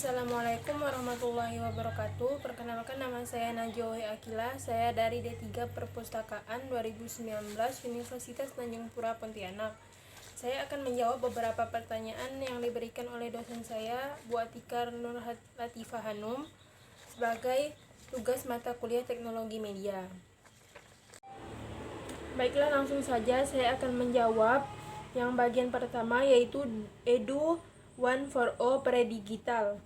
Assalamualaikum warahmatullahi wabarakatuh. Perkenalkan, nama saya Najwa Akila. Saya dari D3 Perpustakaan 2019 Universitas Tanjung Pura Pontianak. Saya akan menjawab beberapa pertanyaan yang diberikan oleh dosen saya, Bu Atika Nur Latifah Hanum, sebagai tugas mata kuliah Teknologi Media. Baiklah, langsung saja saya akan menjawab yang bagian pertama, yaitu Edu 1.4.0 Predigital.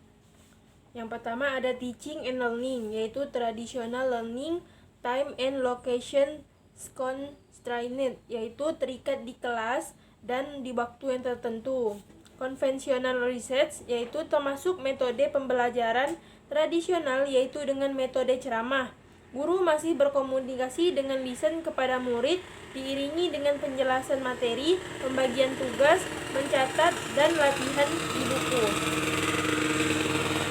Yang pertama ada teaching and learning, yaitu traditional learning, time and location constrained, yaitu terikat di kelas dan di waktu yang tertentu. Conventional research, yaitu termasuk metode pembelajaran tradisional, yaitu dengan metode ceramah. Guru masih berkomunikasi dengan lisan kepada murid, diiringi dengan penjelasan materi, pembagian tugas, mencatat, dan latihan di buku.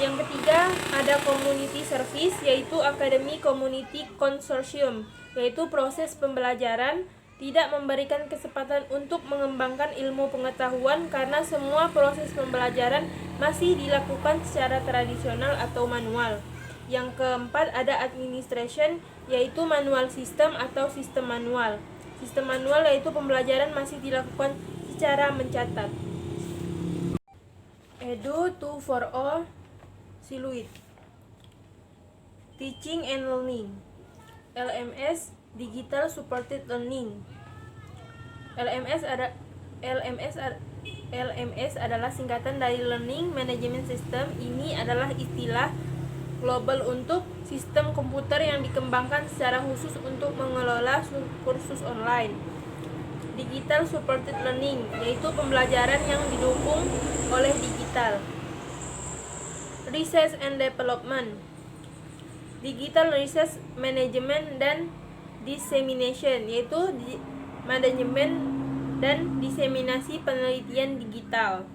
Yang ketiga ada community service, yaitu academy community consortium, yaitu proses pembelajaran tidak memberikan kesempatan untuk mengembangkan ilmu pengetahuan karena semua proses pembelajaran masih dilakukan secara tradisional atau manual. Yang keempat ada administration, yaitu manual system atau sistem manual. Sistem manual yaitu pembelajaran masih dilakukan secara mencatat. Edu 2.4.0 Siluit. Teaching and Learning. LMS Digital Supported Learning. LMS adalah singkatan dari Learning Management System. Ini adalah istilah global untuk sistem komputer yang dikembangkan secara khusus untuk mengelola kursus online. Digital Supported Learning, yaitu pembelajaran yang didukung oleh digital. Research and Development. Digital Research Management dan Dissemination, yaitu manajemen dan diseminasi penelitian digital.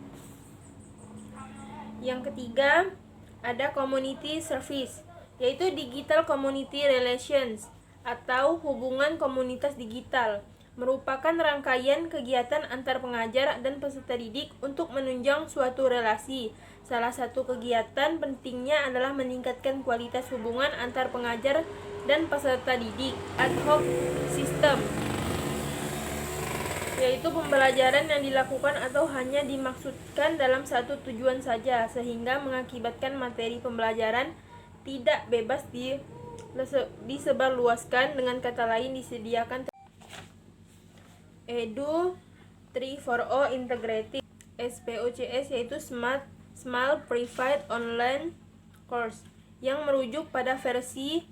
Yang ketiga ada Community Service, yaitu Digital Community Relations atau hubungan komunitas digital, merupakan rangkaian kegiatan antar pengajar dan peserta didik untuk menunjang suatu relasi. Salah satu kegiatan pentingnya adalah meningkatkan kualitas hubungan antar pengajar dan peserta didik. Ad hoc system, yaitu pembelajaran yang dilakukan atau hanya dimaksudkan dalam satu tujuan saja, sehingga mengakibatkan materi pembelajaran tidak bebas disebarluaskan. Dengan kata lain, disediakan. Edu 3.4.0 Integrated SPOCS, yaitu Small Private Online Course, yang merujuk pada versi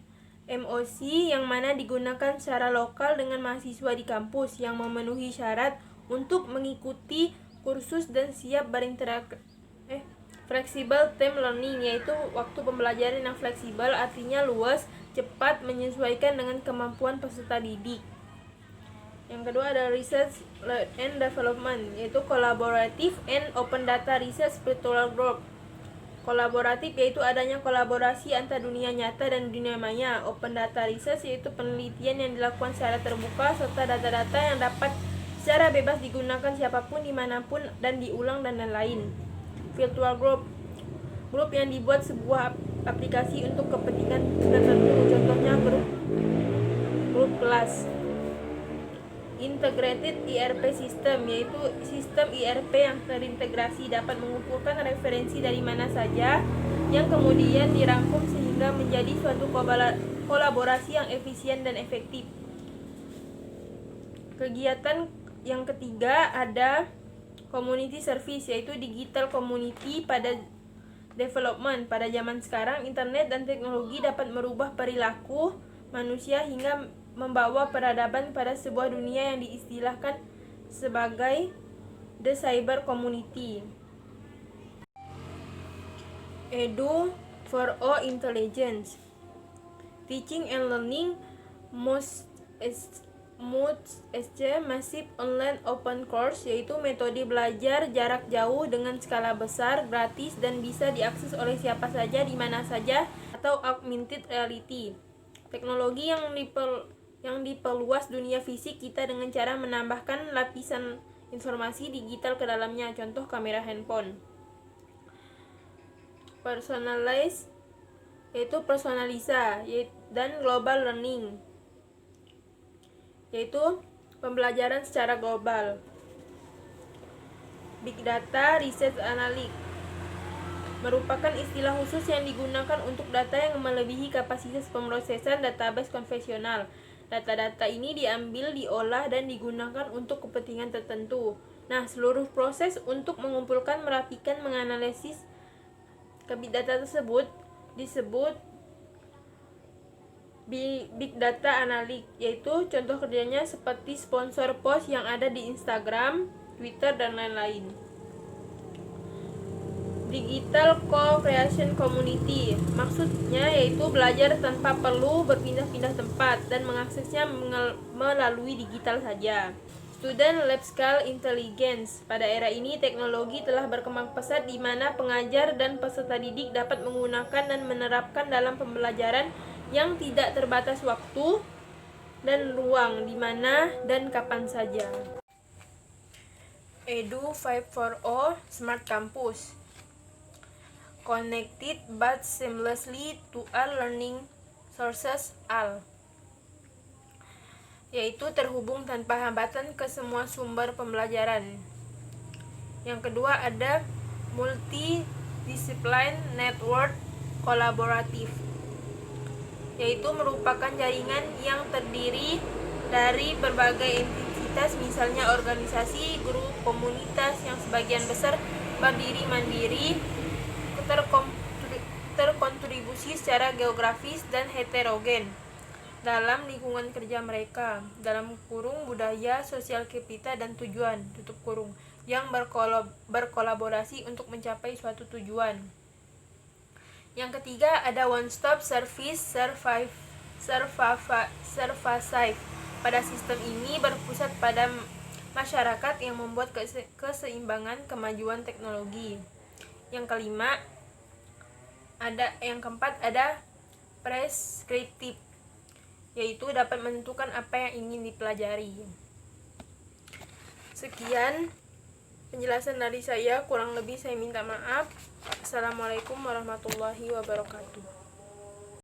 MOC yang mana digunakan secara lokal dengan mahasiswa di kampus yang memenuhi syarat untuk mengikuti kursus dan siap berinteraksi. Flexible time learning, yaitu waktu pembelajaran yang fleksibel, artinya luas, cepat, menyesuaikan dengan kemampuan peserta didik. Yang kedua ada Research and Development, yaitu Collaborative and Open Data Research Virtual Group. Kolaboratif, yaitu adanya kolaborasi antar dunia nyata dan dunia maya. Open Data Research, yaitu penelitian yang dilakukan secara terbuka serta data-data yang dapat secara bebas digunakan siapapun, dimanapun, dan diulang, dan lain-lain. Virtual Group, grup yang dibuat sebuah aplikasi untuk kepentingan tertentu, contohnya grup kelas. Integrated ERP System, yaitu sistem ERP yang terintegrasi, dapat mengumpulkan referensi dari mana saja yang kemudian dirangkum sehingga menjadi suatu kolaborasi yang efisien dan efektif. Kegiatan yang ketiga ada Community Service, yaitu digital community pada development. Pada zaman sekarang, internet dan teknologi dapat merubah perilaku manusia hingga membawa peradaban pada sebuah dunia yang diistilahkan sebagai the cyber community. Edu 4.0 Intelligence. Teaching and Learning most Massive Online Open Course, yaitu metode belajar jarak jauh dengan skala besar, gratis, dan bisa diakses oleh siapa saja di mana saja, atau augmented reality. Teknologi yang diperluas dunia fisik kita dengan cara menambahkan lapisan informasi digital ke dalamnya, contoh kamera handphone. personalized yaitu personalisa, dan global learning yaitu pembelajaran secara global. Big data research analytic merupakan istilah khusus yang digunakan untuk data yang melebihi kapasitas pemrosesan database konvensional. Data-data ini diambil, diolah, dan digunakan untuk kepentingan tertentu. Nah, seluruh proses untuk mengumpulkan, merapikan, menganalisis ke big data tersebut disebut big data analytic, yaitu contoh kerjanya seperti sponsor post yang ada di Instagram, Twitter, dan lain-lain. Digital Co-Creation Community maksudnya yaitu belajar tanpa perlu berpindah-pindah tempat dan mengaksesnya melalui digital saja. Student Lab Scale Intelligence. Pada era ini teknologi telah berkembang pesat di mana pengajar dan peserta didik dapat menggunakan dan menerapkan dalam pembelajaran yang tidak terbatas waktu dan ruang, di mana dan kapan saja. Edu 5.4.0 Smart Campus. Connected but seamlessly to all learning sources all, yaitu terhubung tanpa hambatan ke semua sumber pembelajaran. Yang kedua ada multidiscipline network kolaboratif, yaitu merupakan jaringan yang terdiri dari berbagai entitas, misalnya organisasi, grup, komunitas yang sebagian besar berdiri mandiri, terkontribusi secara geografis dan heterogen dalam lingkungan kerja mereka, dalam kurung budaya, sosial kapita, dan tujuan, tutup kurung, yang berkolaborasi untuk mencapai suatu tujuan. Yang ketiga ada one stop service Service. Pada sistem ini berpusat pada masyarakat yang membuat keseimbangan kemajuan teknologi. Yang keempat ada preskriptif, yaitu dapat menentukan apa yang ingin dipelajari. Sekian penjelasan dari saya, kurang lebih saya minta maaf. Assalamualaikum warahmatullahi wabarakatuh.